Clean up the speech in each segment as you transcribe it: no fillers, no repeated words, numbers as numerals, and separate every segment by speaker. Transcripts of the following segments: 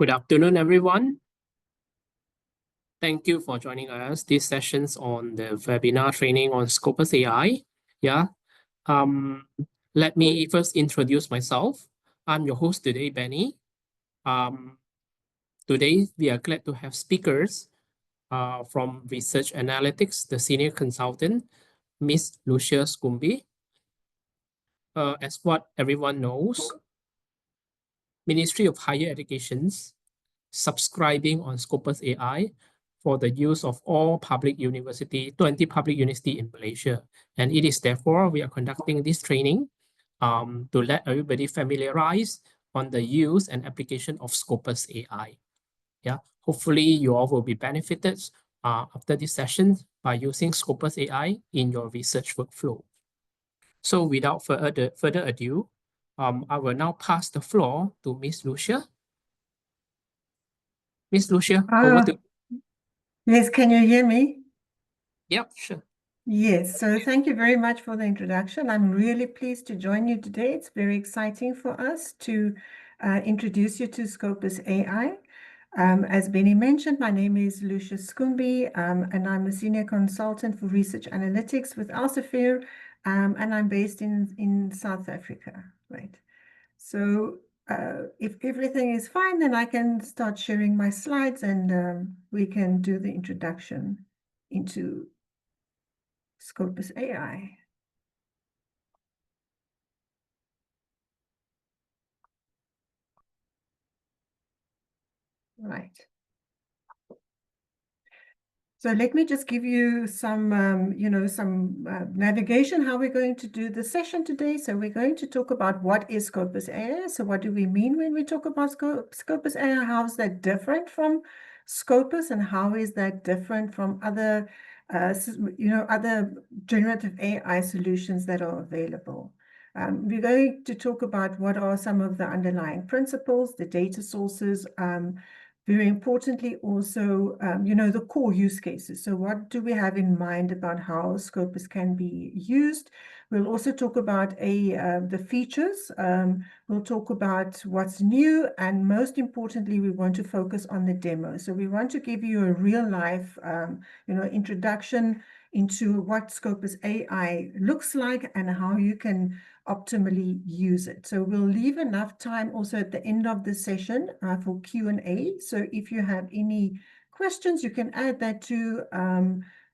Speaker 1: Good afternoon, everyone. Thank you for joining us. These sessions on the webinar training on Scopus AI. Let me first introduce myself. I'm your host today, Benny. Today, we are glad to have speakers from Research Analytics, the senior consultant, Miss Lucia Schoombee. As what everyone knows, Ministry of Higher Education's subscribing on Scopus AI for the use of all public university, 20 public university in Malaysia. And it is therefore we are conducting this training to let everybody familiarize on the use and application of Scopus AI. Hopefully you all will be benefited after this session by using Scopus AI in your research workflow. So without further ado, I will now pass the floor to Miss Lucia. Miss Lucia, over to you.
Speaker 2: Yes, can you hear me?
Speaker 1: Yep, sure.
Speaker 2: Yes, so thank you very much for the introduction. I'm really pleased to join you today. It's very exciting for us to introduce you to Scopus AI. As Benny mentioned, my name is Lucia Schoombee, and I'm a senior consultant for research analytics with Elsevier, and I'm based in South Africa, right? So if everything is fine, then I can start sharing my slides and we can do the introduction into Scopus AI. Right. So let me just give you some, navigation, how we're going to do the session today. So we're going to talk about what is Scopus AI. So what do we mean when we talk about Scopus AI? How is that different from Scopus, and how is that different from other, other generative AI solutions that are available? We're going to talk about what are some of the underlying principles, the data sources, very importantly, also, the core use cases. So what do we have in mind about how Scopus can be used? We'll also talk about the features. We'll talk about what's new. And most importantly, we want to focus on the demo. So we want to give you a real life, introduction into what Scopus AI looks like and how you can optimally use it. So we'll leave enough time also at the end of the session for Q&A. So if you have any questions, you can add that to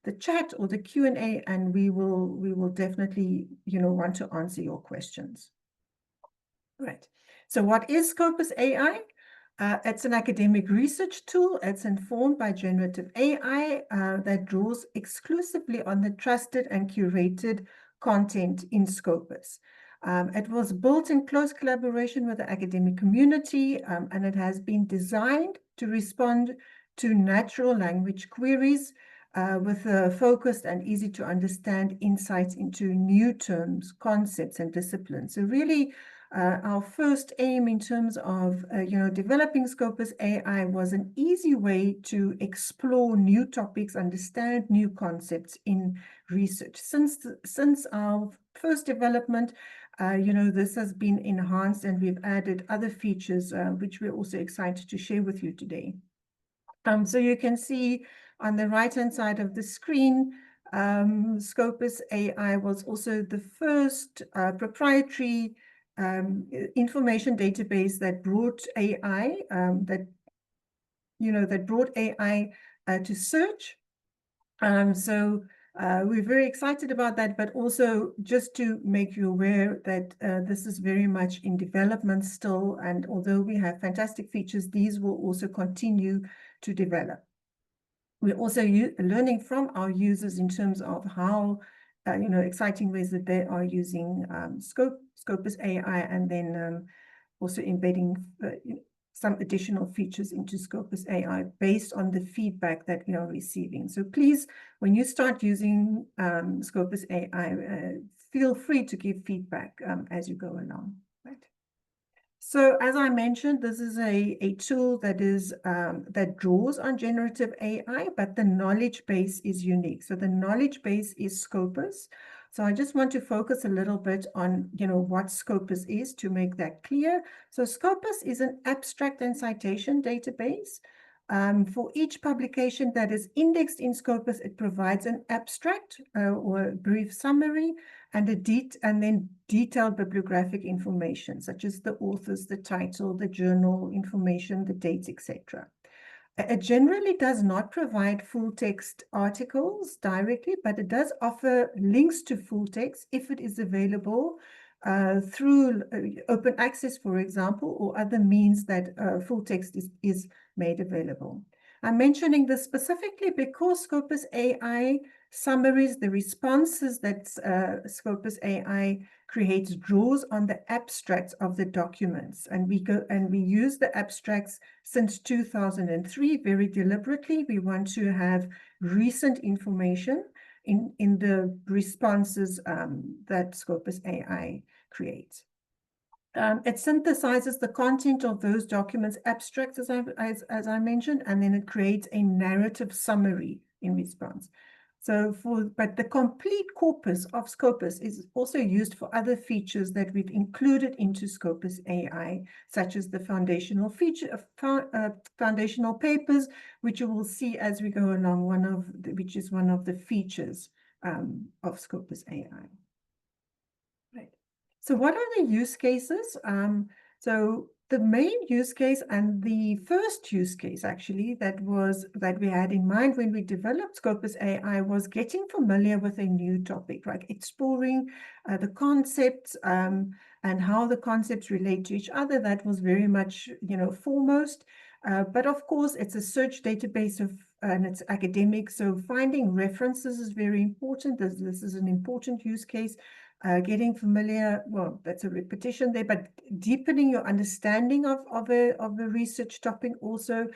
Speaker 2: the chat or the Q&A, and we will definitely want to answer your questions. Right. So what is Scopus AI? It's an academic research tool. It's informed by generative AI that draws exclusively on the trusted and curated content in Scopus. It was built in close collaboration with the academic community, and it has been designed to respond to natural language queries with focused and easy to understand insights into new terms, concepts, and disciplines. So really, our first aim in terms of developing Scopus AI was an easy way to explore new topics, understand new concepts in research. Since our first development, this has been enhanced, and we've added other features which we're also excited to share with you today. So you can see on the right-hand side of the screen, Scopus AI was also the first proprietary information database that brought AI, that brought AI to search. So we're very excited about that, but also just to make you aware that this is very much in development still, and although we have fantastic features, these will also continue to develop. We're also learning from our users in terms of how, exciting ways that they are using Scopus AI, and then also embedding some additional features into Scopus AI based on the feedback that we are receiving. So please, when you start using Scopus AI, feel free to give feedback as you go along. Right? So as I mentioned, this is a tool that is that draws on generative AI, but the knowledge base is unique. So the knowledge base is Scopus. So I just want to focus a little bit on, what Scopus is to make that clear. So Scopus is an abstract and citation database. For each publication that is indexed in Scopus, it provides an abstract or a brief summary and then detailed bibliographic information, such as the authors, the title, the journal information, the dates, etc. It generally does not provide full text articles directly, but it does offer links to full text if it is available through open access, for example, or other means that full text is made available. I'm mentioning this specifically because Scopus AI summaries the responses that Scopus AI creates, draws on the abstracts of the documents, and we use the abstracts since 2003 very deliberately. We want to have recent information in the responses that Scopus AI creates. It synthesizes the content of those documents abstracts, as I mentioned, and then it creates a narrative summary in response. But the complete corpus of Scopus is also used for other features that we've included into Scopus AI, such as the foundational foundational papers, which you will see as we go along, which is one of the features of Scopus AI. Right. So what are the use cases? So the main use case and the first use case actually that we had in mind when we developed Scopus AI was getting familiar with a new topic, right? Exploring the concepts and how the concepts relate to each other. That was very much, foremost. But of course, it's a search database and it's academic. So finding references is very important. This is an important use case. Getting familiar, well, that's a repetition there, but deepening your understanding of a research topic. Also,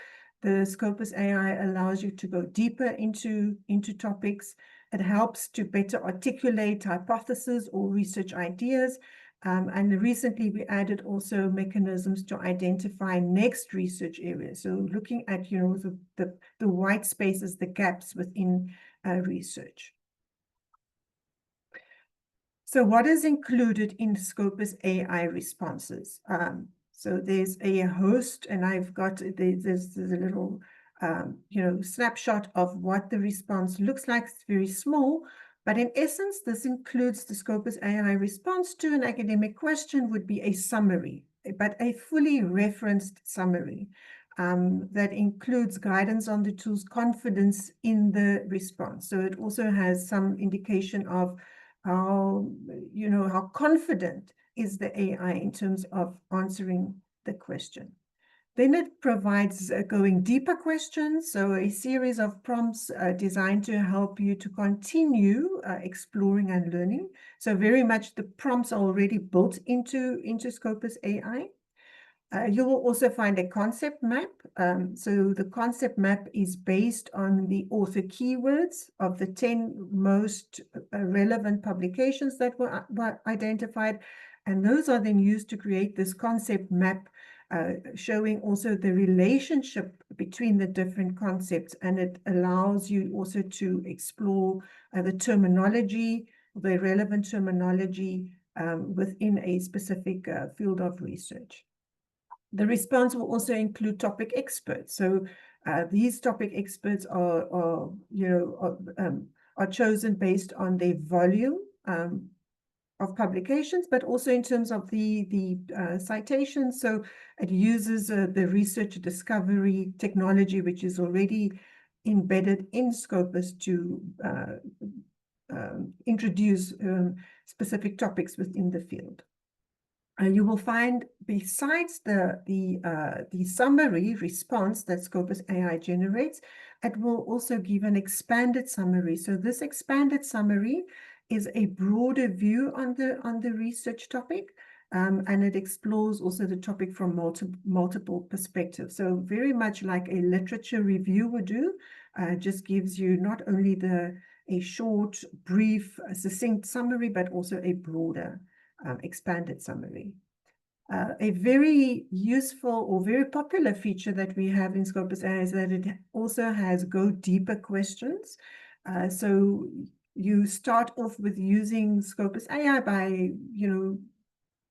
Speaker 2: the Scopus AI allows you to go deeper into topics. It helps to better articulate hypotheses or research ideas. And recently we added also mechanisms to identify next research areas. So looking at, the white spaces, the gaps within research. So what is included in Scopus AI responses? So there's a host, and I've got, there's a little, snapshot of what the response looks like. It's very small, but in essence, this includes the Scopus AI response to an academic question would be a summary, but a fully referenced summary that includes guidance on the tool's confidence in the response. So it also has some indication of how confident is the AI in terms of answering the question. Then it provides going deeper questions, so a series of prompts designed to help you to continue exploring and learning. So very much the prompts are already built into Scopus AI. You will also find a concept map. So the concept map is based on the author keywords of the 10 most relevant publications that were identified. And those are then used to create this concept map, showing also the relationship between the different concepts. And it allows you also to explore the terminology, the relevant terminology within a specific field of research. The response will also include topic experts. So these topic experts are chosen based on their volume of publications, but also in terms of the citations. So it uses the research discovery technology, which is already embedded in Scopus to introduce specific topics within the field. You will find, besides the summary response that Scopus AI generates, it will also give an expanded summary. So this expanded summary is a broader view on the research topic, and it explores also the topic from multiple perspectives. So very much like a literature review would do, just gives you not only a short, brief, succinct summary, but also a broader expanded summary. A very useful or very popular feature that we have in Scopus AI is that it also has go deeper questions. So You start off with using Scopus AI by,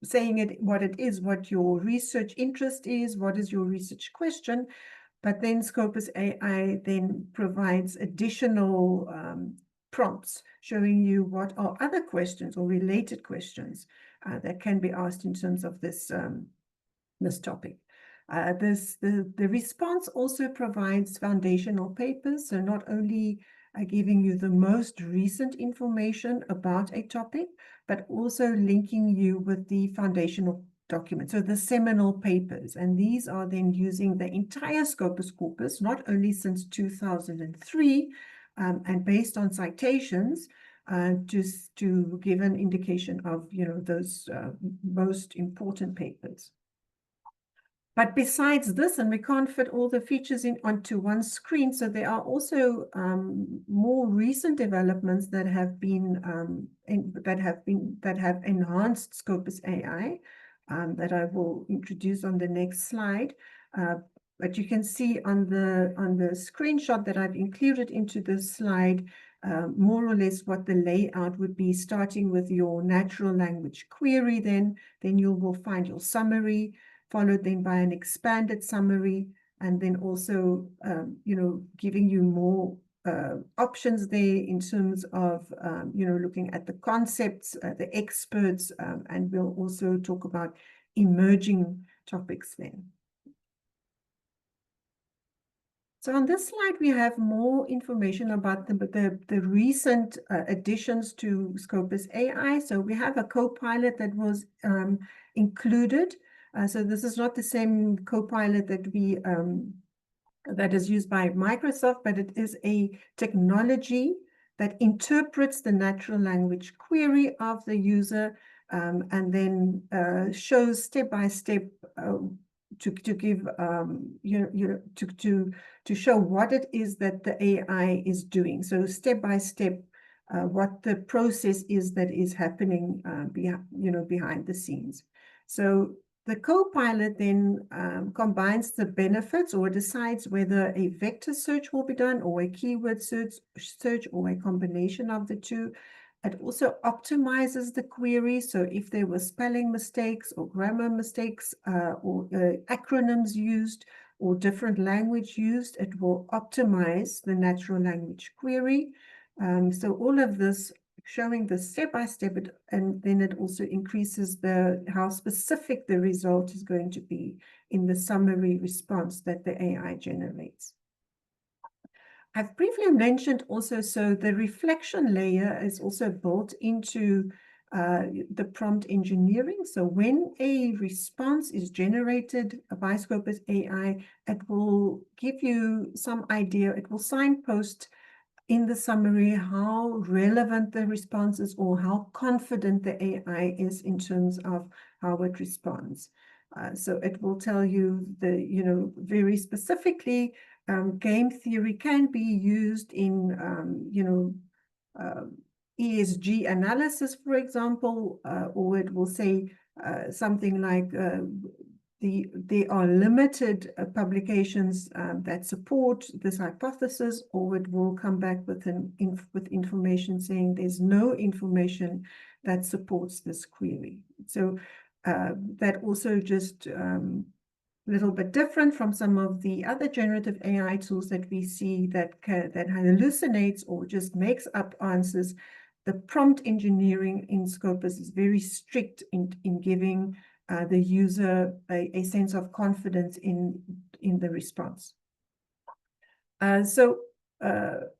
Speaker 2: saying what it is, what your research interest is, what is your research question. But then Scopus AI then provides additional prompts showing you what are other questions or related questions that can be asked in terms of this topic. The response also provides foundational papers, so not only giving you the most recent information about a topic, but also linking you with the foundational documents, so the seminal papers. And these are then using the entire Scopus corpus, not only since 2003, and based on citations, to give an indication of, those most important papers. But besides this, and we can't fit all the features onto one screen, so there are also more recent developments that have enhanced Scopus AI that I will introduce on the next slide. But you can see on the screenshot that I've included into this slide, more or less what the layout would be, starting with your natural language query. Then you will find your summary, followed then by an expanded summary, and then also, giving you more options there in terms of, looking at the concepts, the experts, and we'll also talk about emerging topics then. So on this slide, we have more information about the recent additions to Scopus AI. So we have a co-pilot that was included. So this is not the same co-pilot that is used by Microsoft, but it is a technology that interprets the natural language query of the user, and then shows step by step to give to show what it is that the AI is doing. So step by step, what the process is that is happening behind the scenes. So the co-pilot then combines the benefits, or decides whether a vector search will be done, or a keyword search, or a combination of the two. It also optimizes the query. So if there were spelling mistakes or grammar mistakes, or acronyms used, or different language used, it will optimize the natural language query. So all of this showing the step-by-step, and then it also increases how specific the result is going to be in the summary response that the AI generates. I've briefly mentioned also, so the reflection layer is also built into the prompt engineering. So when a response is generated by Scopus AI, it will give you some idea, it will signpost in the summary how relevant the response is, or how confident the AI is in terms of how it responds. So it will tell you very specifically, game theory can be used in ESG analysis, for example, or it will say something like there are limited publications that support this hypothesis, or it will come back with information saying there's no information that supports this query. So that also just a little bit different from some of the other generative AI tools that we see that hallucinates or just makes up answers. The prompt engineering in Scopus is very strict in giving the user a sense of confidence in the response. So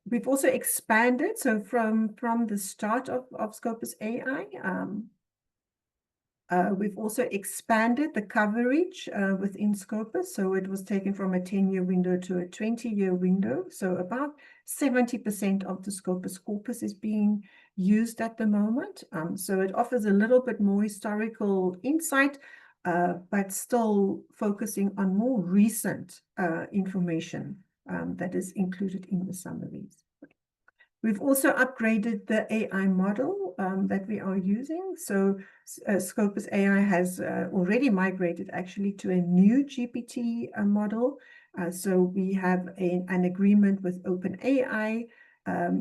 Speaker 2: we've also expanded. So from the start of Scopus AI, we've also expanded the coverage within Scopus. So it was taken from a 10-year window to a 20-year window. So about 70% of the Scopus corpus is being used at the moment. So it offers a little bit more historical insight, but still focusing on more recent information that is included in the summaries. We've also upgraded the AI model that we are using. So Scopus AI has already migrated actually to a new GPT model. So we have an agreement with OpenAI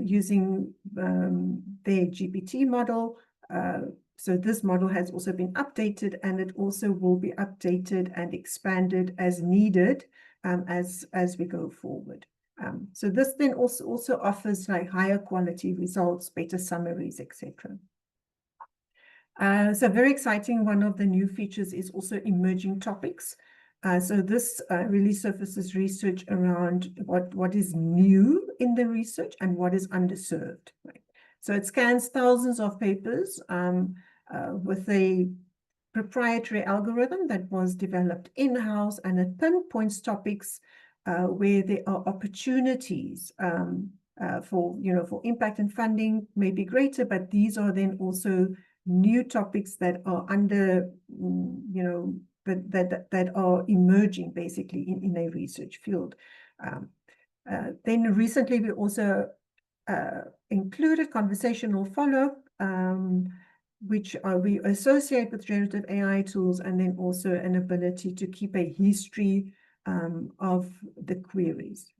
Speaker 2: using their GPT model. So this model has also been updated, and it also will be updated and expanded as needed as we go forward. So this then also offers like higher quality results, better summaries, etc. So very exciting. One of the new features is also emerging topics. So this really surfaces research around what is new in the research and what is underserved. Right? So it scans thousands of papers with a proprietary algorithm that was developed in-house, and it pinpoints topics where there are opportunities for impact and funding may be greater, but these are then also new topics that are under, that are emerging basically in a research field. Then recently we also included conversational follow-up, which we associate with generative AI tools, and then also an ability to keep a history of the queries.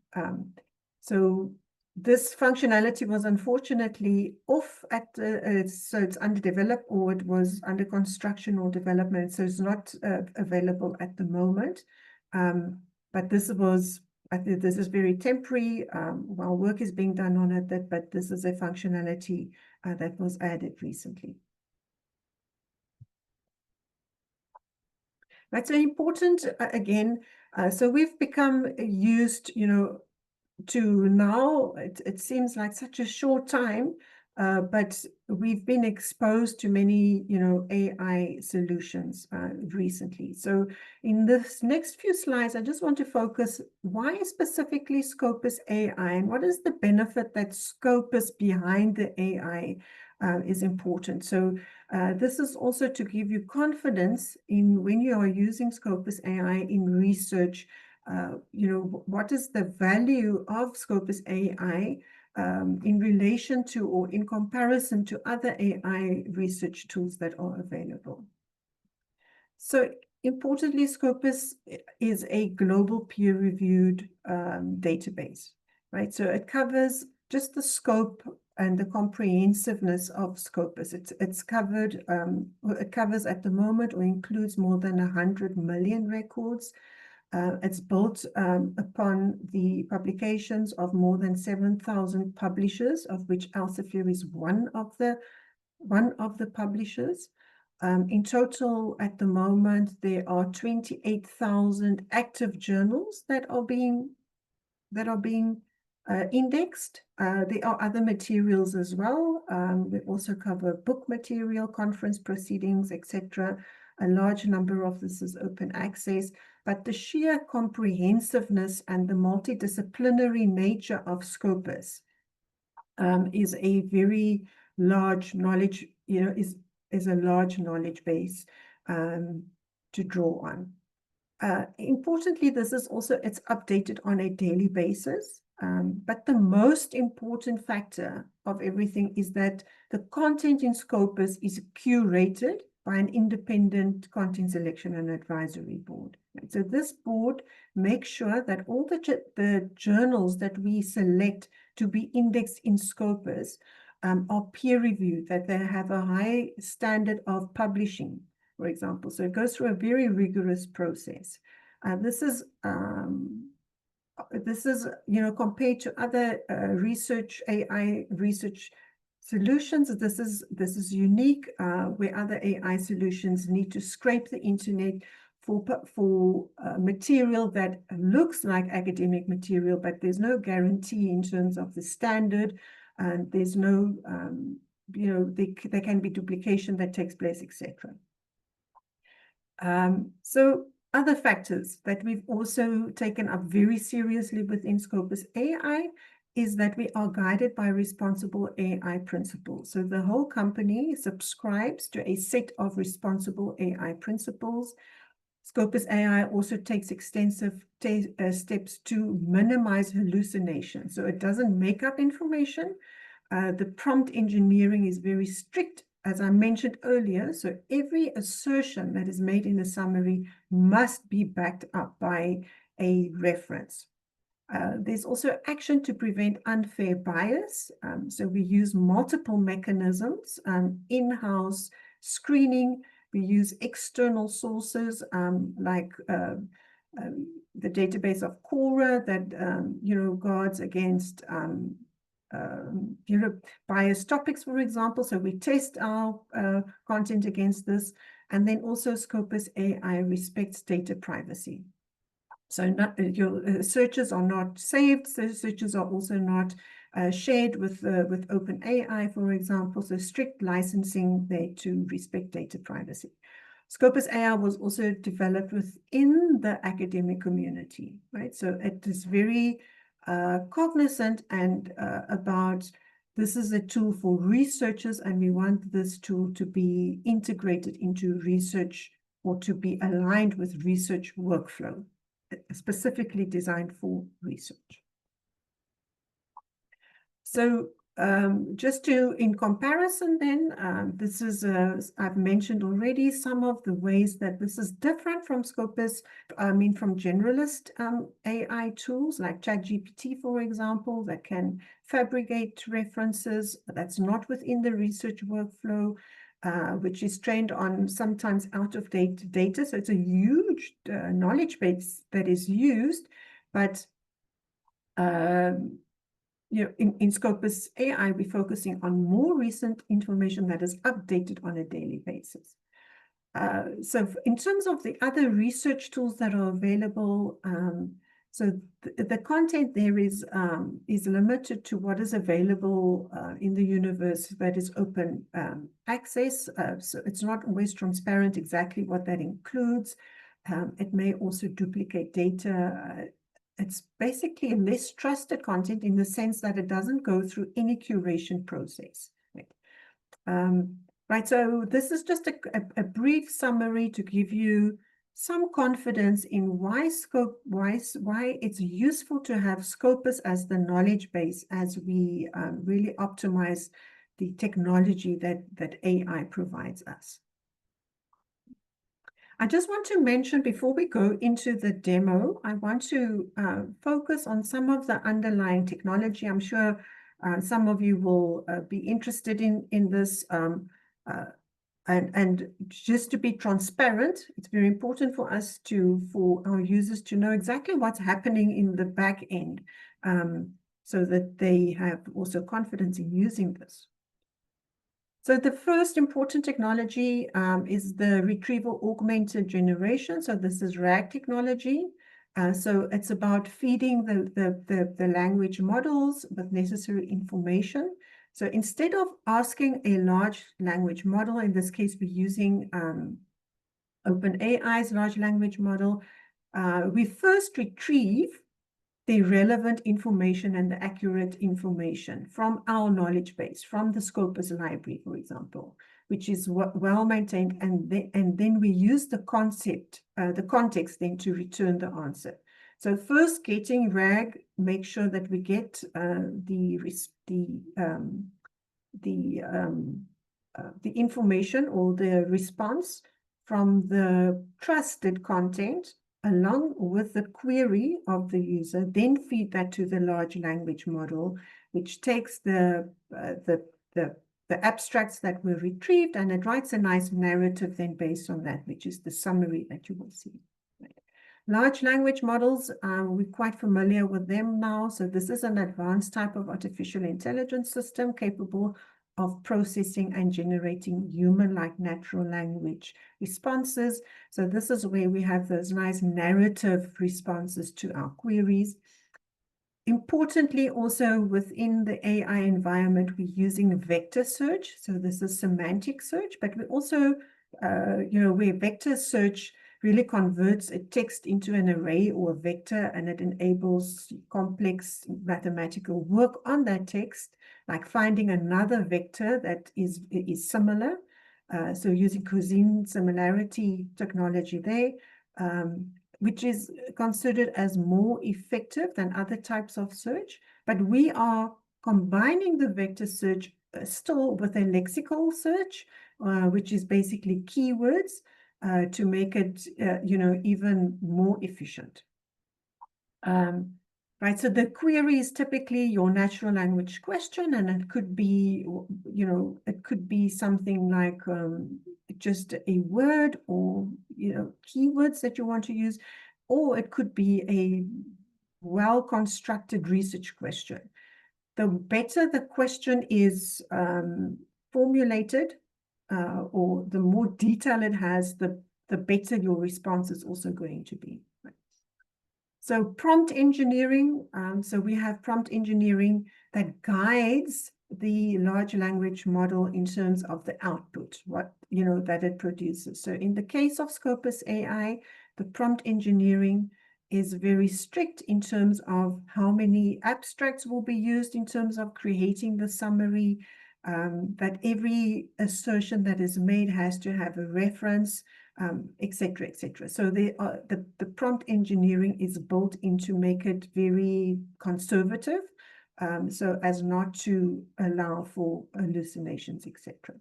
Speaker 2: So this functionality was unfortunately off at the, so it's underdeveloped, or it was under construction or development, so it's not available at the moment. But this was, I think this is very temporary while work is being done on it, but this is a functionality that was added recently. That's very important, again. So we've become used, to now, it seems like such a short time, but we've been exposed to many, AI solutions recently. So in this next few slides, I just want to focus, why specifically Scopus AI, and what is the benefit that Scopus behind the AI is important. So this is also to give you confidence in when you are using Scopus AI in research. What is the value of Scopus AI in relation to or in comparison to other AI research tools that are available. So importantly, Scopus is a global peer-reviewed database, right? So it covers just the scope and the comprehensiveness of Scopus. It's covered, it covers at the moment, or includes more than 100 million records. It's built upon the publications of more than 7,000 publishers, of which Elsevier is one of the publishers. In total, at the moment, there are 28,000 active journals that are being indexed. There are other materials as well. We also cover book material, conference proceedings, etc. A large number of this is open access, but the sheer comprehensiveness and the multidisciplinary nature of Scopus is a very large knowledge, is a large knowledge base to draw on. Importantly, this is also, it's updated on a daily basis. But the most important factor of everything is that the content in Scopus is curated by an independent content selection and advisory board. Right? So this board makes sure that all the journals that we select to be indexed in Scopus are peer-reviewed, that they have a high standard of publishing, for example. So it goes through a very rigorous process. This is, compared to other AI research solutions, this is unique, where other AI solutions need to scrape the internet for material that looks like academic material, but there's no guarantee in terms of the standard, and there's no, there can be duplication that takes place, etc. So other factors that we've also taken up very seriously within Scopus AI is that we are guided by responsible AI principles. So the whole company subscribes to a set of responsible AI principles. Scopus AI also takes extensive steps to minimize hallucination. So it doesn't make up information. The prompt engineering is very strict, as I mentioned earlier. So every assertion that is made in a summary must be backed up by a reference. There's also action to prevent unfair bias. So we use multiple mechanisms, in-house screening. We use external sources like the database of Cora that guards against biased topics, for example. So we test our content against this. And then also Scopus AI respects data privacy. So your searches are not saved. So searches are also not shared with OpenAI, for example. So strict licensing there to respect data privacy. Scopus AI was also developed within the academic community, right? So it is very cognizant and about this is a tool for researchers, and we want this tool to be integrated into research or to be aligned with research workflow, specifically designed for research. So just in comparison then, this is, I've mentioned already some of the ways that this is different from Scopus, from generalist AI tools like ChatGPT, for example, that can fabricate references that's not within the research workflow, which is trained on sometimes out-of-date data. So it's a huge knowledge base that is used, but in Scopus AI, we're focusing on more recent information that is updated on a daily basis. So in terms of the other research tools that are available, so the content there is limited to what is available in the universe that is open access. So it's not always transparent exactly what that includes. It may also duplicate data. It's basically less trusted content in the sense that it doesn't go through any curation process. Right, so this is just a brief summary to give you some confidence in why it's useful to have Scopus as the knowledge base as we really optimize the technology that AI provides us. I just want to mention before we go into the demo, I want to focus on some of the underlying technology. I'm sure some of you will be interested in this. And just to be transparent, it's very important for us for our users to know exactly what's happening in the back end, so that they have also confidence in using this. So the first important technology is the retrieval augmented generation. So this is RAG technology. So it's about feeding the language models with necessary information. So instead of asking a large language model, in this case, we're using OpenAI's large language model, we first retrieve the relevant information and the accurate information from our knowledge base, from the Scopus library, for example, which is well maintained, and then we use the context then to return the answer. So first, getting RAG, make sure that we get the information or the response from the trusted content along with the query of the user, then feed that to the large language model, which takes the abstracts that were retrieved, and it writes a nice narrative then based on that, which is the summary that you will see. Large language models, we're quite familiar with them now. So this is an advanced type of artificial intelligence system capable of processing and generating human-like natural language responses. So this is where we have those nice narrative responses to our queries. Importantly, also within the AI environment, we're using vector search. So this is semantic search, but we also, where vector search really converts a text into an array or a vector, and it enables complex mathematical work on that text, like finding another vector that is similar. So using Cousin similarity technology there, which is considered as more effective than other types of search. But we are combining the vector search still with a lexical search, which is basically keywords, to make it, even more efficient. right? So the query is typically your natural language question, and it could be, you know, it could be something like just a word or, you know, keywords that you want to use, or it could be a well-constructed research question. The better the question is formulated, or the more detail it has, the better your response is also going to be. So prompt engineering, so we have prompt engineering that guides the large language model in terms of the output, what, you know, that it produces. So in the case of Scopus AI, the prompt engineering is very strict in terms of how many abstracts will be used in terms of creating the summary, that every assertion that is made has to have a reference, etc., etc. So the prompt engineering is built in to make it very conservative, so as not to allow for hallucinations, etc.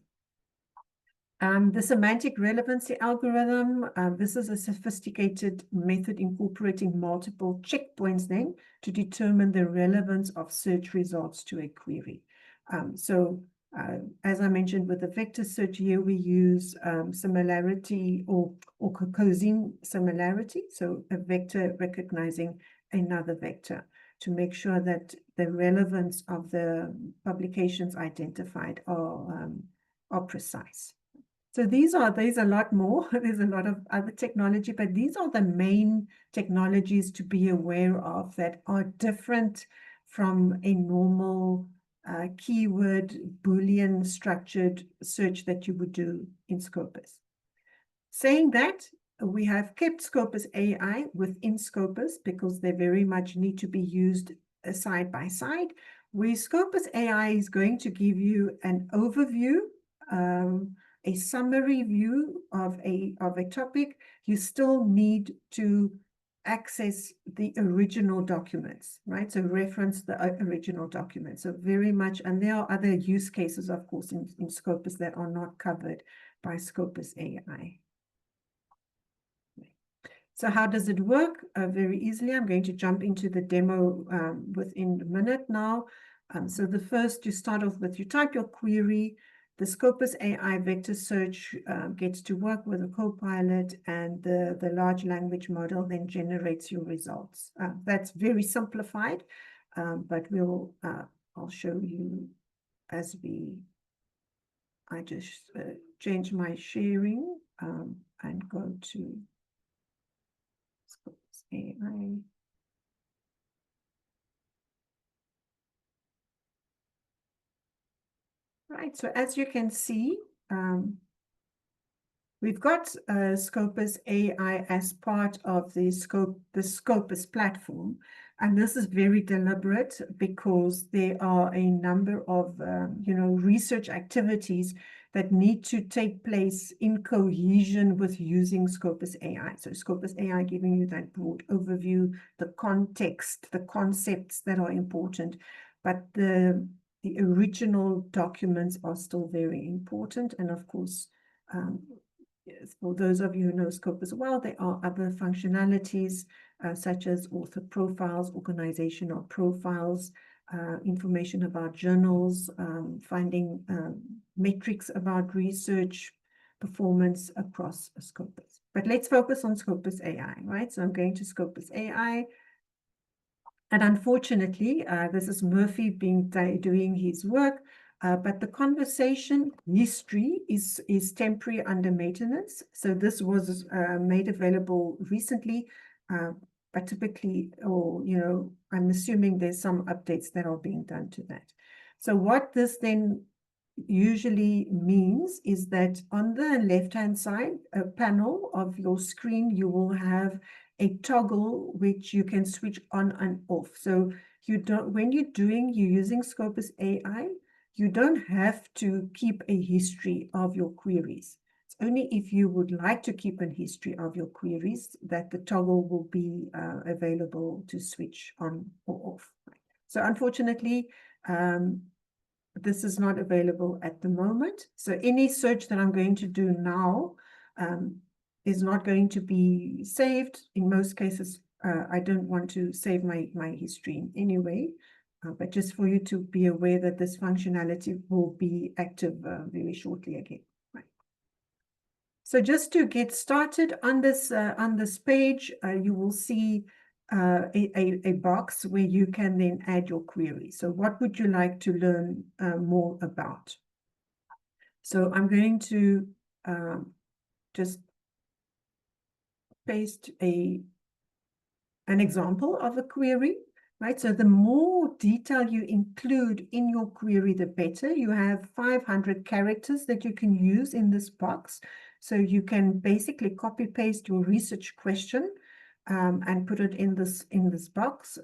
Speaker 2: The semantic relevancy algorithm, this is a sophisticated method incorporating multiple checkpoints then to determine the relevance of search results to a query. As I mentioned, with the vector search here, we use similarity or cousin similarity, so a vector recognizing another vector to make sure that the relevance of the publications identified are precise. So there's a lot more. There's a lot of other technology, but these are the main technologies to be aware of that are different from a normal keyword Boolean structured search that you would do in Scopus. Saying that, we have kept Scopus AI within Scopus because they very much need to be used side by side, where Scopus AI is going to give you an overview, a summary view of a topic. You still need to access the original documents, right? So reference the original documents. So very much, and there are other use cases, of course, in Scopus that are not covered by Scopus AI. So how does it work? Very easily. I'm going to jump into the demo within a minute now. So the first, you start off with, you type your query. The Scopus AI vector search gets to work with a copilot, and the large language model then generates your results. That's very simplified, but I'll show you as I just change my sharing and go to Scopus AI. Right, so as you can see, we've got Scopus AI as part of the Scopus platform, and this is very deliberate because there are a number of research activities that need to take place in cohesion with using Scopus AI. So Scopus AI giving you that broad overview, the context, the concepts that are important, but the original documents are still very important. And of course, yes, for those of you who know Scopus well, there are other functionalities such as author profiles, organizational profiles, information about journals, finding metrics about research performance across Scopus. But let's focus on Scopus AI, right? So I'm going to Scopus AI. And unfortunately, this is Murphy doing his work, but the conversation history is temporary under maintenance. So this was made available recently, but typically, I'm assuming there's some updates that are being done to that. So what this then usually means is that on the left-hand side, a panel of your screen, you will have a toggle which you can switch on and off. So when you're using Scopus AI, you don't have to keep a history of your queries. It's only if you would like to keep a history of your queries that the toggle will be available to switch on or off. So unfortunately, this is not available at the moment. So any search that I'm going to do now is not going to be saved. In most cases, I don't want to save my history in any way, but just for you to be aware that this functionality will be active very shortly again. Right. So just to get started on this page, you will see a box where you can then add your query. So what would you like to learn more about? So I'm going to just paste an example of a query, right? So the more detail you include in your query, the better. You have 500 characters that you can use in this box. So you can basically copy paste your research question and put it in this box.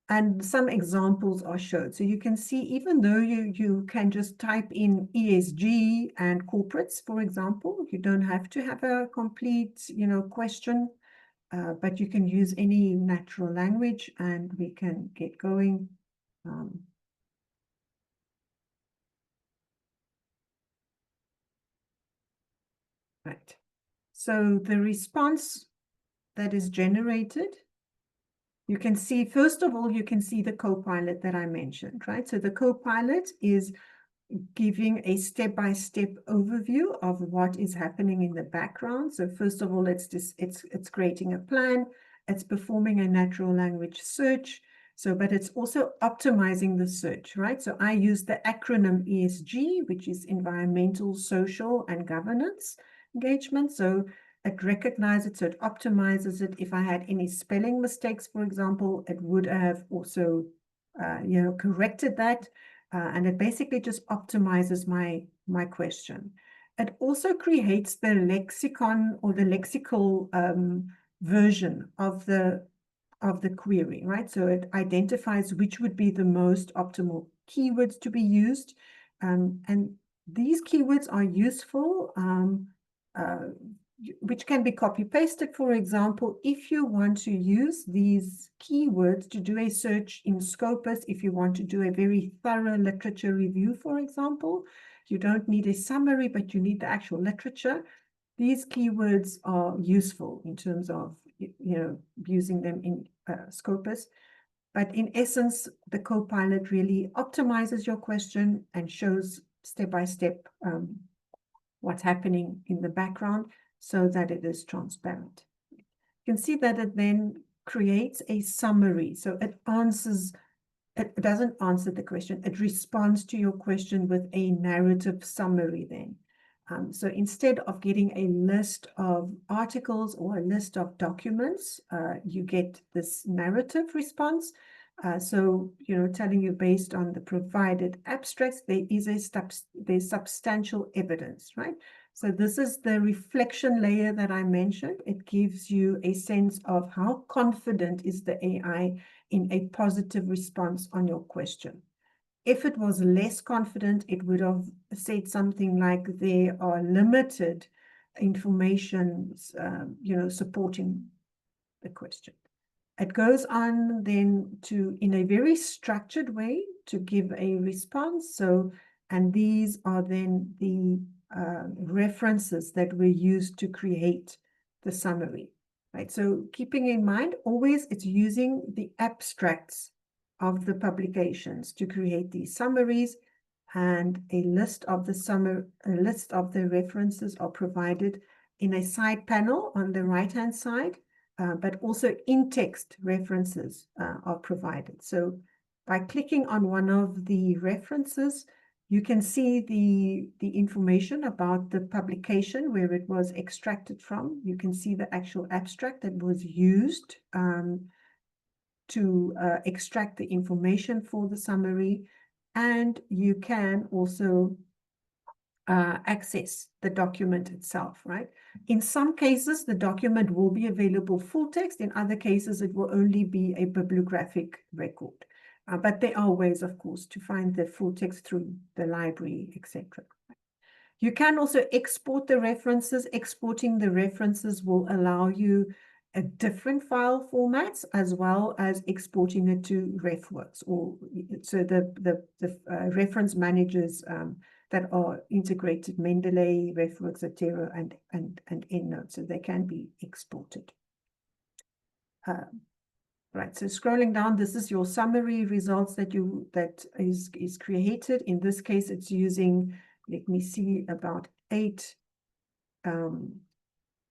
Speaker 2: And some examples are shown. So you can see, even though you can just type in ESG and corporates, for example, you don't have to have a complete, question. But you can use any natural language and we can get going. Right. So the response that is generated, you can see, first of all, you can see the Copilot that I mentioned, right? So the Copilot is giving a step-by-step overview of what is happening in the background. So first of all, it's creating a plan, it's performing a natural language search. So, but it's also optimizing the search, right? So I use the acronym ESG, which is environmental, social, and governance engagement. So it recognizes it, so it optimizes it. If I had any spelling mistakes, for example, it would have also, corrected that. And it basically just optimizes my question. It also creates the lexicon or the lexical version of the query, right? So it identifies which would be the most optimal keywords to be used. And these keywords are useful, which can be copy pasted. For example, if you want to use these keywords to do a search in Scopus, if you want to do a very thorough literature review, for example, you don't need a summary, but you need the actual literature. These keywords are useful in terms of, using them in Scopus. But in essence, the Copilot really optimizes your question and shows step-by-step what's happening in the background so that it is transparent. You can see that it then creates a summary. So it doesn't answer the question, it responds to your question with a narrative summary then. So instead of getting a list of articles or a list of documents, you get this narrative response. So, telling you based on the provided abstracts, there's substantial evidence, right? So this is the reflection layer that I mentioned. It gives you a sense of how confident is the AI in a positive response on your question. If it was less confident, it would have said something like there are limited information, supporting the question. It goes on then to, in a very structured way, to give a response. So, and these are then the references that were used to create the summary, right? So keeping in mind, always it's using the abstracts of the publications to create these summaries, and a list of the references are provided in a side panel on the right-hand side, but also in-text references are provided. So by clicking on one of the references, you can see the information about the publication where it was extracted from. You can see the actual abstract that was used to extract the information for the summary, and you can also access the document itself, right? In some cases, the document will be available full text. In other cases, it will only be a bibliographic record. But there are ways, of course, to find the full text through the library, etc. You can also export the references. Exporting the references will allow you a different file formats, as well as exporting it to RefWorks, or so the reference managers that are integrated, Mendeley, RefWorks, Zotero, and EndNote, so they can be exported. Right, so scrolling down, this is your summary results that is created. In this case, it's using, let me see, about 8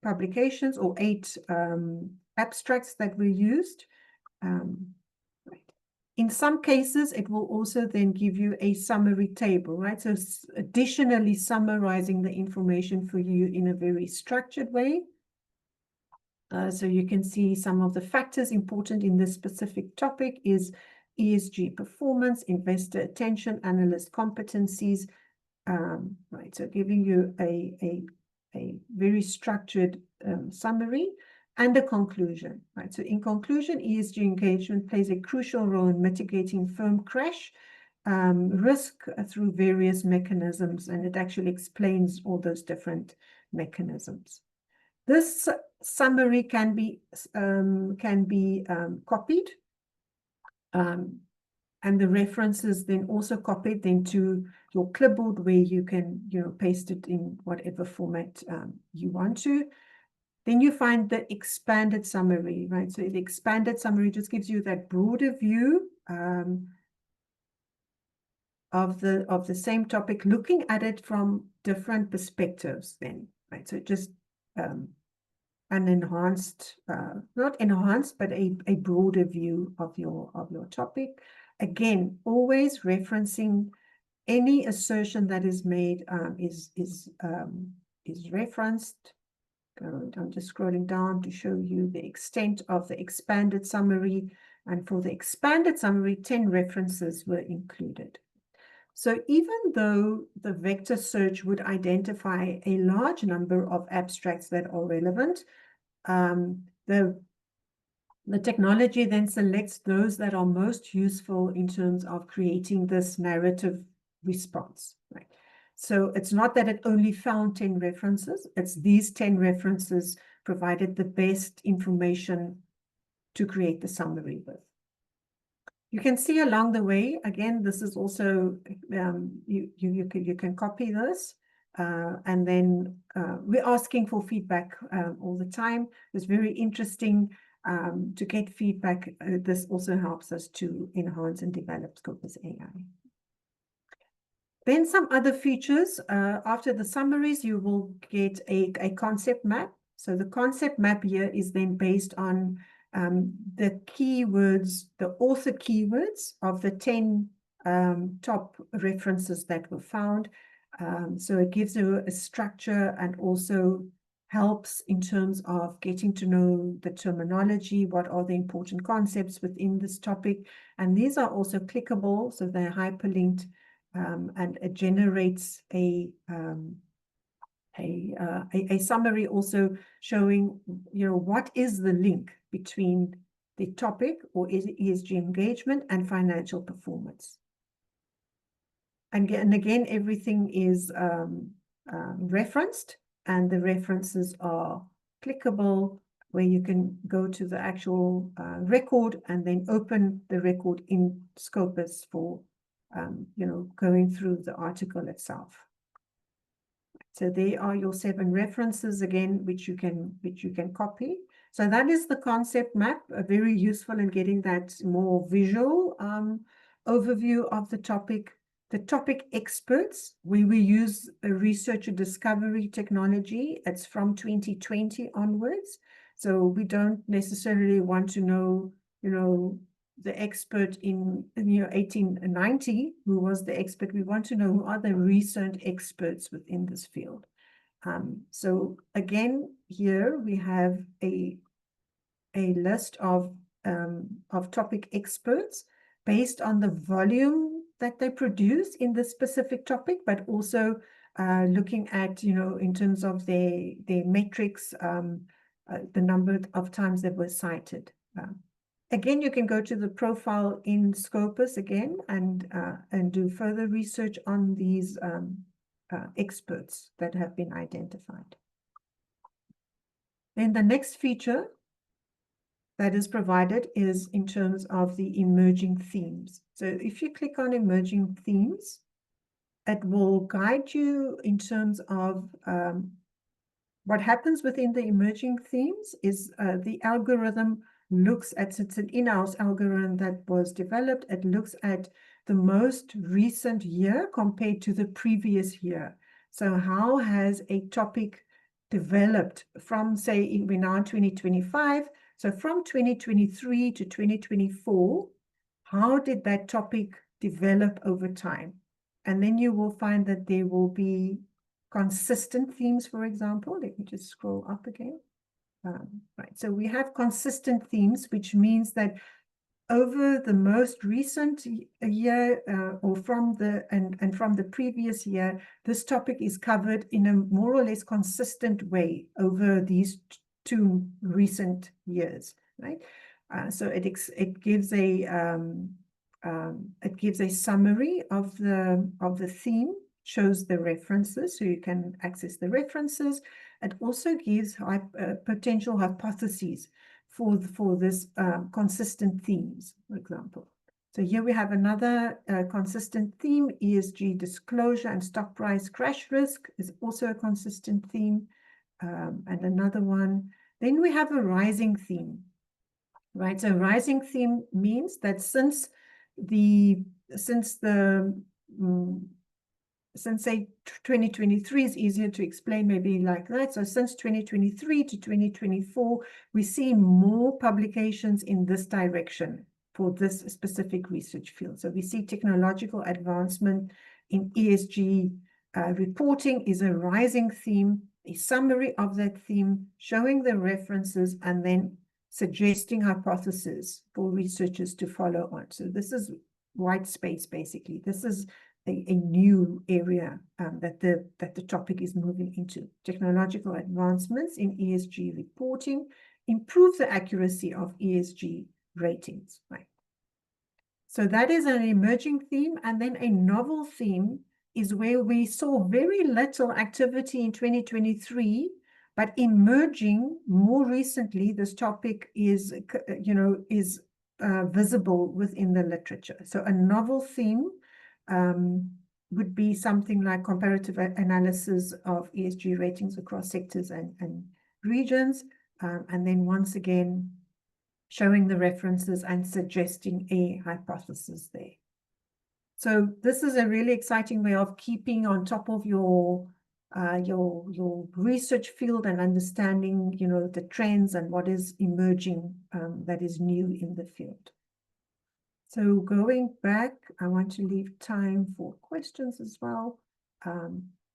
Speaker 2: publications or 8 abstracts that were used. Right. In some cases, it will also then give you a summary table, right? So additionally summarizing the information for you in a very structured way. So you can see some of the factors important in this specific topic is ESG performance, investor attention, analyst competencies. Right, so giving you a very structured summary and a conclusion. Right, so in conclusion, ESG engagement plays a crucial role in mitigating firm crash risk through various mechanisms, and it actually explains all those different mechanisms. This summary can be copied, and the references then also copied to your clipboard, where you can paste it in whatever format you want to. Then you find the expanded summary, right? So the expanded summary just gives you that broader view of the same topic, looking at it from different perspectives. Then, right? So just an enhanced, not enhanced, but a broader view of your topic. Again, always referencing any assertion that is made is referenced. I'm just scrolling down to show you the extent of the expanded summary. And for the expanded summary, 10 references were included. So even though the vector search would identify a large number of abstracts that are relevant, the technology then selects those that are most useful in terms of creating this narrative response, right? So it's not that it only found 10 references, it's these 10 references provided the best information to create the summary with. You can see along the way, again, this is also, you can copy this. And then we're asking for feedback all the time. It's very interesting to get feedback. This also helps us to enhance and develop Scopus AI. Then some other features. After the summaries, you will get a concept map. So the concept map here is then based on the keywords, the author keywords of the 10 top references that were found. So it gives you a structure and also helps in terms of getting to know the terminology, what are the important concepts within this topic. And these are also clickable, so they're hyperlinked, and it generates a summary also showing, what is the link between the topic or ESG engagement and financial performance. And again, everything is referenced, and the references are clickable, where you can go to the actual record and then open the record in Scopus for, going through the article itself. So there are your 7 references again, which you can copy. So that is the concept map, very useful in getting that more visual overview of the topic. The topic experts, we use a researcher discovery technology. It's from 2020 onwards. So we don't necessarily want to know, the expert in 1890, who was the expert. We want to know who are the recent experts within this field. So again, here we have a list of topic experts based on the volume that they produce in this specific topic, but also looking at, in terms of their metrics, the number of times they were cited. Again, you can go to the profile in Scopus again and do further research on these experts that have been identified. Then the next feature that is provided is in terms of the emerging themes. So if you click on emerging themes, it will guide you in terms of what happens within the emerging themes is the algorithm looks at, it's an in-house algorithm that was developed. It looks at the most recent year compared to the previous year. So how has a topic developed from, say, we're now in 2025. So from 2023 to 2024, how did that topic develop over time? And then you will find that there will be consistent themes, for example. Let me just scroll up again. Right, so we have consistent themes, which means that over the most recent year or from the and from the previous year, this topic is covered in a more or less consistent way over these two recent years, right? So it gives a summary of the theme, shows the references, so you can access the references. It also gives potential hypotheses for this consistent themes, for example. So here we have another consistent theme. ESG disclosure and stock price crash risk is also a consistent theme. And another one. Then we have a rising theme, right? So rising theme means that since say 2023 is easier to explain, maybe like that. So since 2023 to 2024, we see more publications in this direction for this specific research field. So we see technological advancement in ESG reporting is a rising theme, a summary of that theme, showing the references, and then suggesting hypotheses for researchers to follow on. So this is white space, basically. This is a new area that the topic is moving into. Technological advancements in ESG reporting improve the accuracy of ESG ratings, right? So that is an emerging theme. And then a novel theme is where we saw very little activity in 2023, but emerging more recently, this topic is, visible within the literature. So a novel theme would be something like comparative analysis of ESG ratings across sectors and regions. And then once again, showing the references and suggesting a hypothesis there. So this is a really exciting way of keeping on top of your research field and understanding, the trends and what is emerging that is new in the field. So going back, I want to leave time for questions as well.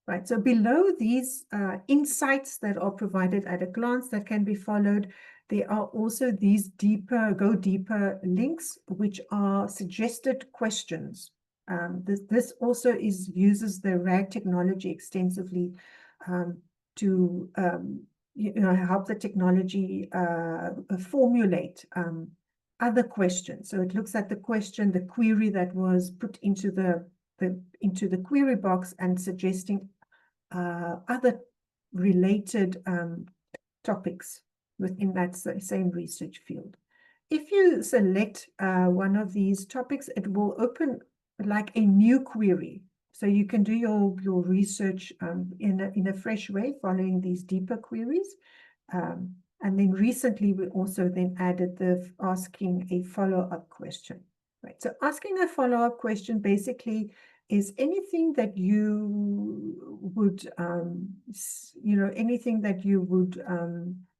Speaker 2: Right, so below these insights that are provided at a glance that can be followed, there are also these go deeper links, which are suggested questions. This also uses the RAG technology extensively to help the technology formulate other questions. So it looks at the question, the query that was put into the query box, and suggesting other related topics within that same research field. If you select one of these topics, it will open like a new query. So you can do your research in a fresh way, following these deeper queries. And then recently, we also then added the asking a follow-up question, right? So asking a follow-up question basically is anything that you would, anything that you would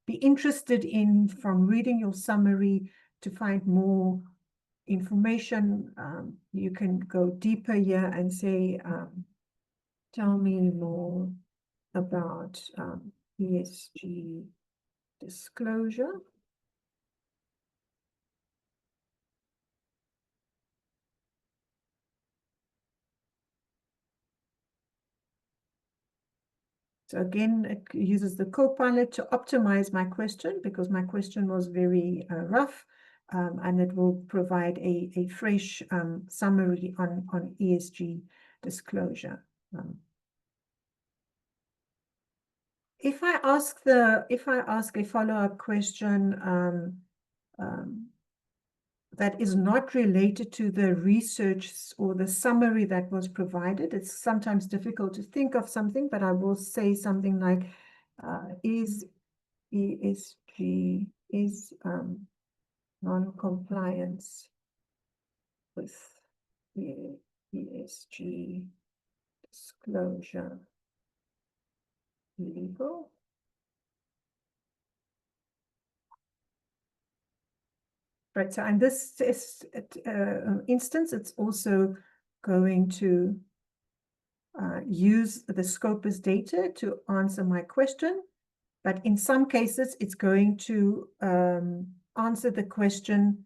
Speaker 2: be interested in from reading your summary to find more information. You can go deeper here and say, tell me more about ESG disclosure. So again, it uses the Copilot to optimize my question, because my question was very rough, and it will provide a fresh summary on ESG disclosure. If I ask a follow-up question that is not related to the research or the summary that was provided, it's sometimes difficult to think of something, but I will say something like, is ESG, non-compliance with the ESG disclosure illegal? Right, so in this instance, it's also going to use the Scopus data to answer my question, but in some cases, it's going to answer the question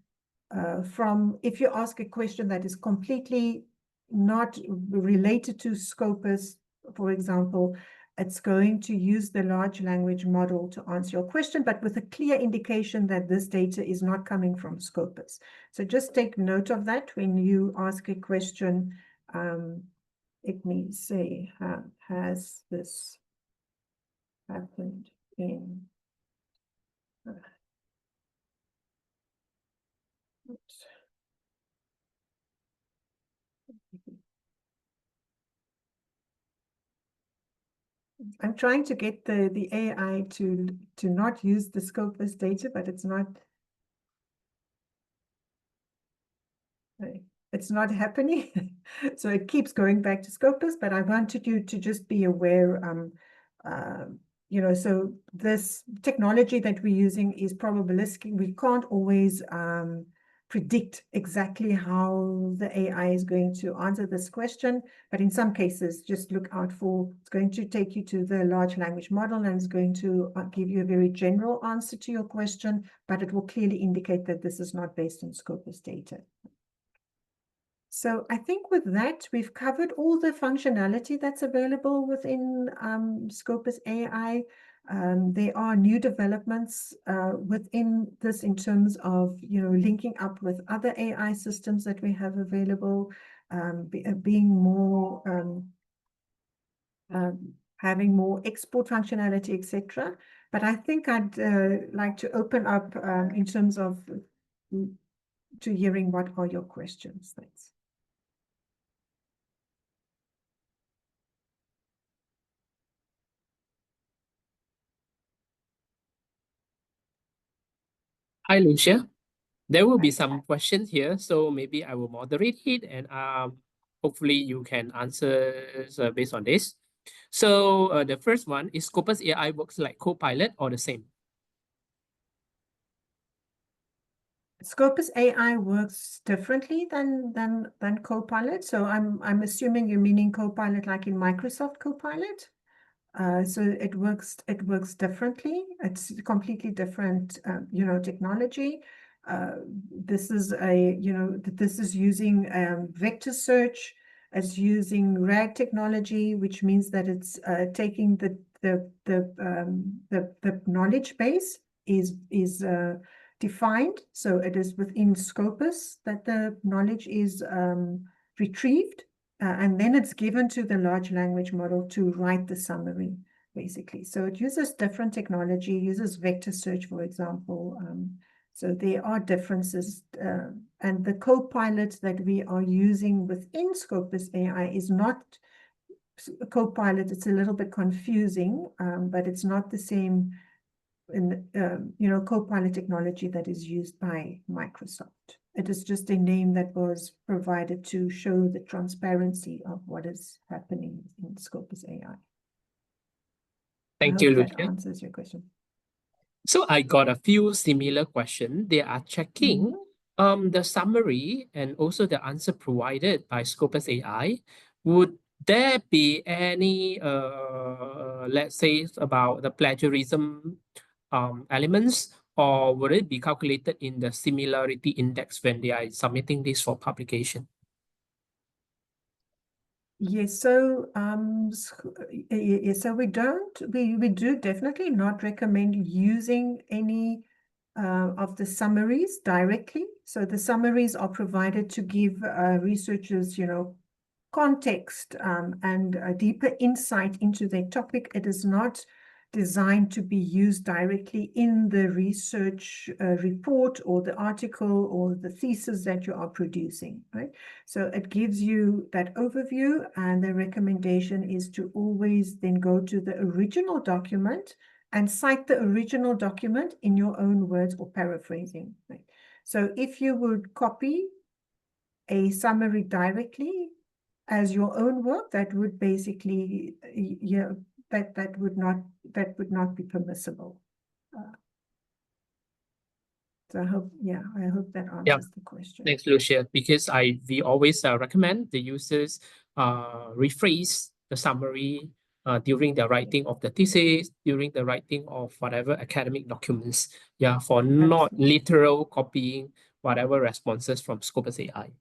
Speaker 2: from, if you ask a question that is completely not related to Scopus, for example, it's going to use the large language model to answer your question, but with a clear indication that this data is not coming from Scopus. So just take note of that when you ask a question. It means say, has this happened in oops. I'm trying to get the AI to not use the Scopus data, but it's not happening. So it keeps going back to Scopus, but I wanted you to just be aware, you know, so this technology that we're using is probabilistic. We can't always predict exactly how the AI is going to answer this question, but in some cases, just look out for, it's going to take you to the large language model and it's going to give you a very general answer to your question, but it will clearly indicate that this is not based on Scopus data. So I think with that, we've covered all the functionality that's available within Scopus AI. There are new developments within this in terms of, you know, linking up with other AI systems that we have available, being more, having more export functionality, etc. But I think I'd like to open up in terms of to hearing what are your questions. Thanks.
Speaker 1: Hi, Lucia. There will be some questions here, so maybe I will moderate it and hopefully you can answer based on this. So the first one is Scopus AI works like Copilot or the same?
Speaker 2: Scopus AI works differently than Copilot. So I'm assuming you're meaning Copilot like in Microsoft Copilot. So it works differently. It's completely different, you know, technology. This is using vector search. It's using RAG technology, which means that it's taking the knowledge base is defined. So it is within Scopus that the knowledge is retrieved. And then it's given to the large language model to write the summary, basically. So it uses different technology, uses vector search, for example. So there are differences. And the Copilot that we are using within Scopus AI is not Copilot. It's a little bit confusing, but it's not the same in you know, Copilot technology that is used by Microsoft. It is just a name that was provided to show the transparency of what is happening in Scopus AI.
Speaker 1: Thank you,
Speaker 2: That
Speaker 1: Lucia.
Speaker 2: answers your question.
Speaker 1: So I got a few similar questions. They are checking the summary and also the answer provided by Scopus AI. Would there be any, let's say, about the plagiarism elements, or would it be calculated in the similarity index when they are submitting this for publication?
Speaker 2: Yes, so so we do definitely not recommend using any of the summaries directly. So the summaries are provided to give researchers, you know, context and a deeper insight into their topic. It is not designed to be used directly in the research report or the article or the thesis that you are producing, right? So it gives you that overview, and the recommendation is to always then go to the original document and cite the original document in your own words or paraphrasing, right? So if you would copy a summary directly as your own work, that would basically, that would not be permissible. So I hope that answers the question.
Speaker 1: Thanks, Lucia. Because we always recommend the users rephrase the summary during the writing of the thesis, during the writing of whatever academic documents. Yeah, for not
Speaker 2: Absolutely.
Speaker 1: literal copying whatever responses from Scopus AI.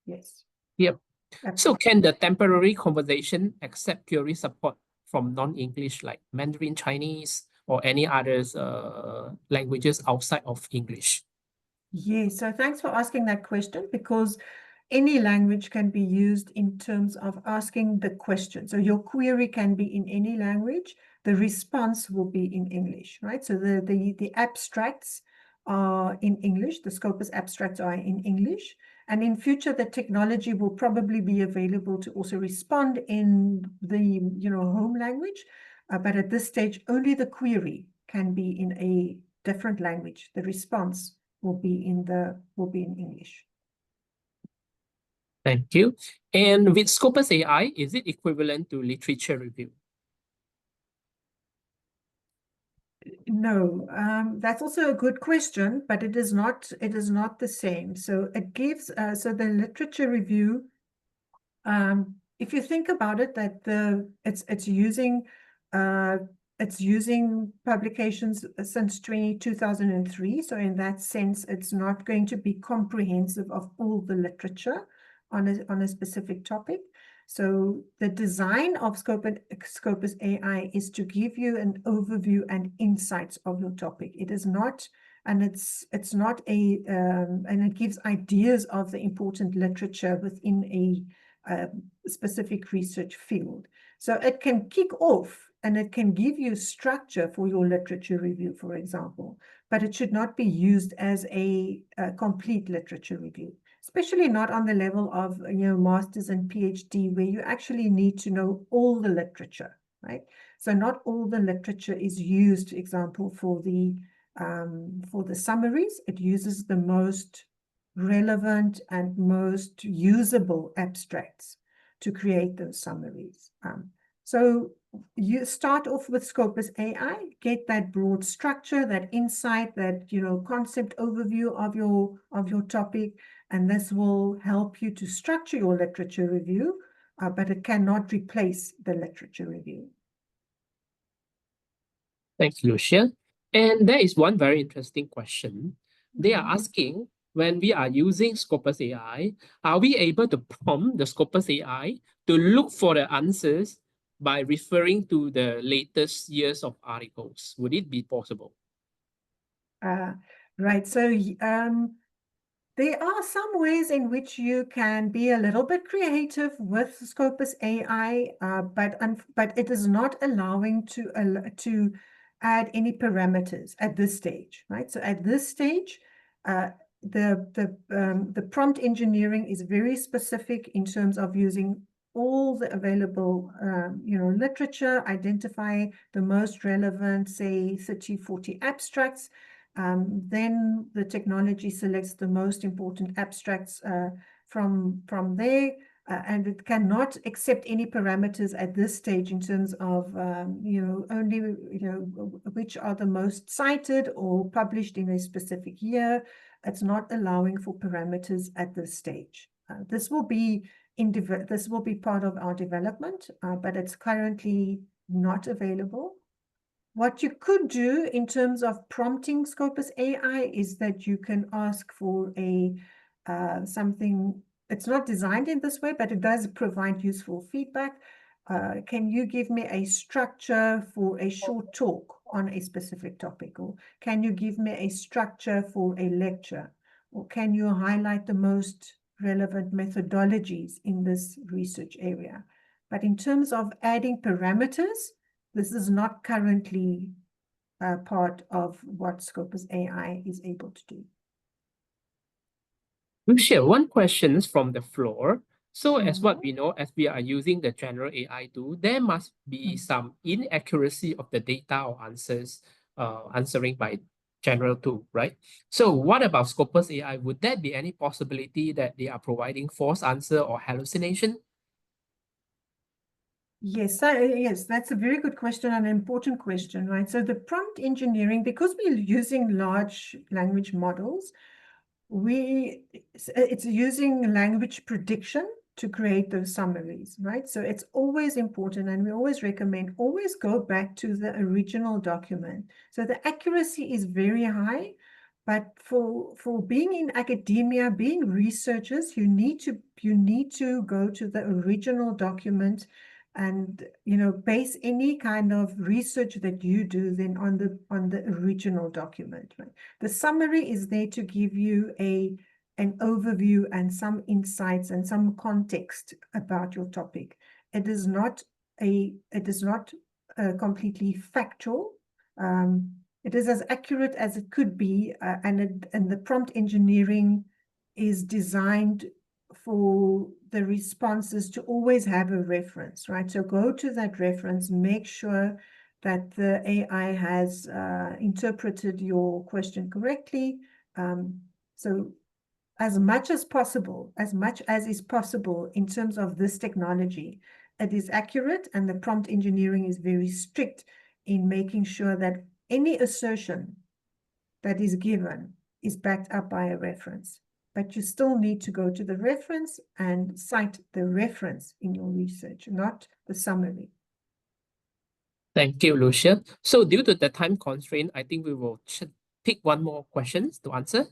Speaker 2: Yes.
Speaker 1: Yep.
Speaker 2: Absolutely.
Speaker 1: So can the temporary conversation accept query support from non-English like Mandarin Chinese or any others languages outside of English?
Speaker 2: Yes, so thanks for asking that question, because any language can be used in terms of asking the question. So your query can be in any language, the response will be in English, right? So the abstracts are in English, the Scopus abstracts are in English, and in future the technology will probably be available to also respond in the home language, but at this stage only the query can be in a different language. The response will be in English.
Speaker 1: Thank you. And with Scopus AI, is it equivalent to literature review?
Speaker 2: No, that's also a good question, but it is not the same. So it gives so the literature review, if you think about it, that it's using publications since 2003. So in that sense, it's not going to be comprehensive of all the literature on a specific topic. So the design of Scopus AI is to give you an overview and insights of your topic. It is not, and it's not and it gives ideas of the important literature within a specific research field. So it can kick off and it can give you structure for your literature review, for example, but it should not be used as a complete literature review, especially not on the level of masters and PhD, where you actually need to know all the literature, right? So not all the literature is used, for example, for the summaries. It uses the most relevant and most usable abstracts to create those summaries. So you start off with Scopus AI, get that broad structure, that insight, that concept overview of your topic, and this will help you to structure your literature review, but it cannot replace the literature review.
Speaker 1: Thanks, Lucia. And there is one very interesting question. They are asking, when we are using Scopus AI, are we able to prompt the Scopus AI to look for the answers by referring to the latest years of articles? Would it be possible?
Speaker 2: Right. So there are some ways in which you can be a little bit creative with Scopus AI, but it is not allowing to add any parameters at this stage, right? So at this stage, the prompt engineering is very specific in terms of using all the available literature, identify the most relevant, say 30, 40 abstracts. Then the technology selects the most important abstracts from there, and it cannot accept any parameters at this stage in terms of only which are the most cited or published in a specific year. It's not allowing for parameters at this stage. This will be part of our development, but it's currently not available. What you could do in terms of prompting Scopus AI is that you can ask for something. It's not designed in this way, but it does provide useful feedback. Can you give me a structure for a short talk on a specific topic? Or can you give me a structure for a lecture? Or can you highlight the most relevant methodologies in this research area? But in terms of adding parameters, this is not currently part of what Scopus AI is able to do.
Speaker 1: Lucia, one question is from the floor. So as what we know, as we are using the general AI tool, there must be some inaccuracy of the data or answers answering by general tool, right? So what about Scopus AI? Would there be any possibility that they are providing false answer or hallucination?
Speaker 2: Yes, yes, that's a very good question and an important question, right? So the prompt engineering, because we're using large language models, it's using language prediction to create those summaries, right? So it's always important, and we always recommend, always go back to the original document. So the accuracy is very high, but for being in academia, being researchers, you need to go to the original document and base any kind of research that you do then on the original document, right? The summary is there to give you an overview and some insights and some context about your topic. It is not completely factual. It is as accurate as it could be, and the prompt engineering is designed for the responses to always have a reference, right? So go to that reference, make sure that the AI has interpreted your question correctly. So as much as possible, as much as is possible in terms of this technology, it is accurate, and the prompt engineering is very strict in making sure that any assertion that is given is backed up by a reference. But you still need to go to the reference and cite the reference in your research, not the summary.
Speaker 1: Thank you, Lucia. So due to the time constraint, I think we will pick one more question to answer,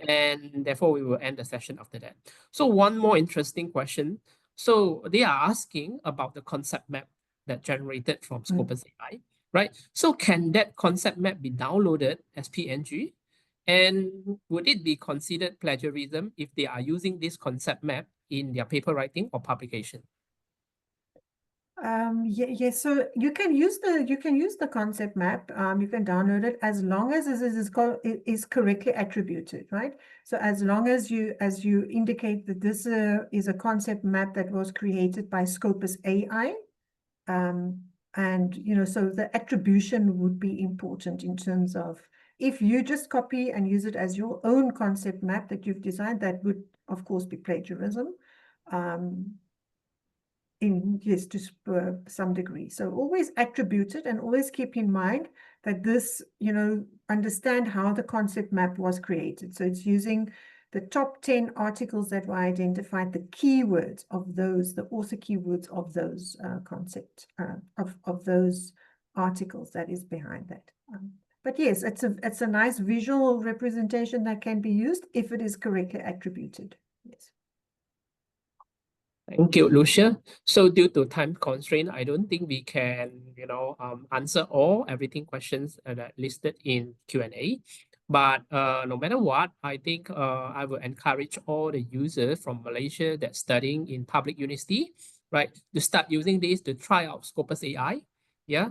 Speaker 1: and therefore we will end the session after that. So one more interesting question. So they are asking about the concept map that generated from Scopus AI, right? So can that concept map be downloaded as PNG? And would it be considered plagiarism if they are using this concept map in their paper writing or publication?
Speaker 2: Yes, so you can use the concept map. You can download it as long as it is correctly attributed, right? So as long as you indicate that this is a concept map that was created by Scopus AI, and so the attribution would be important in terms of, if you just copy and use it as your own concept map that you've designed, that would of course be plagiarism. Yes, to some degree. So always attribute it, and always keep in mind that this, understand how the concept map was created. So it's using the top 10 articles that were identified, the keywords of those, the author keywords of those of those articles that is behind that. But yes, it's a nice visual representation that can be used if it is correctly attributed. Yes.
Speaker 1: Thank you, Lucia. So due to time constraint, I don't think we can, answer everything questions that listed in Q&A. But no matter what, I think I will encourage all the users from Malaysia that's studying in public university, right, to start using this to try out Scopus AI. Yeah.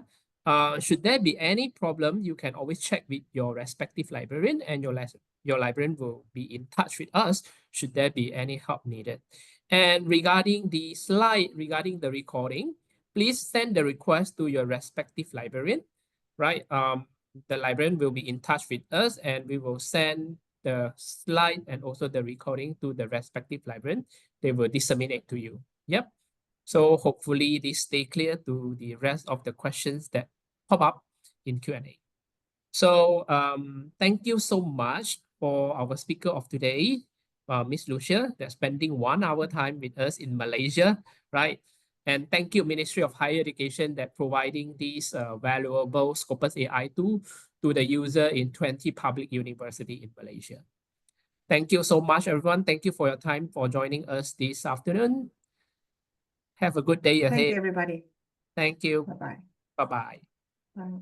Speaker 1: Should there be any problem, you can always check with your respective librarian, and your librarian will be in touch with us should there be any help needed. And regarding the slide, regarding the recording, please send the request to your respective librarian, right? The librarian will be in touch with us, and we will send the slide and also the recording to the respective librarian. They will disseminate to you. Yep. So hopefully this stay clear to the rest of the questions that pop up in Q&A. So thank you so much for our speaker of today, Miss Lucia, that's spending 1 hour time with us in Malaysia, right? And thank you, Ministry of Higher Education, that providing these valuable Scopus AI tool to the user in 20 public university in Malaysia. Thank you so much, everyone. Thank you for your time for joining us this afternoon. Have a good day ahead.
Speaker 2: Thank you, everybody.
Speaker 1: Thank you.
Speaker 2: Bye-bye.
Speaker 1: Bye-bye.
Speaker 2: Bye.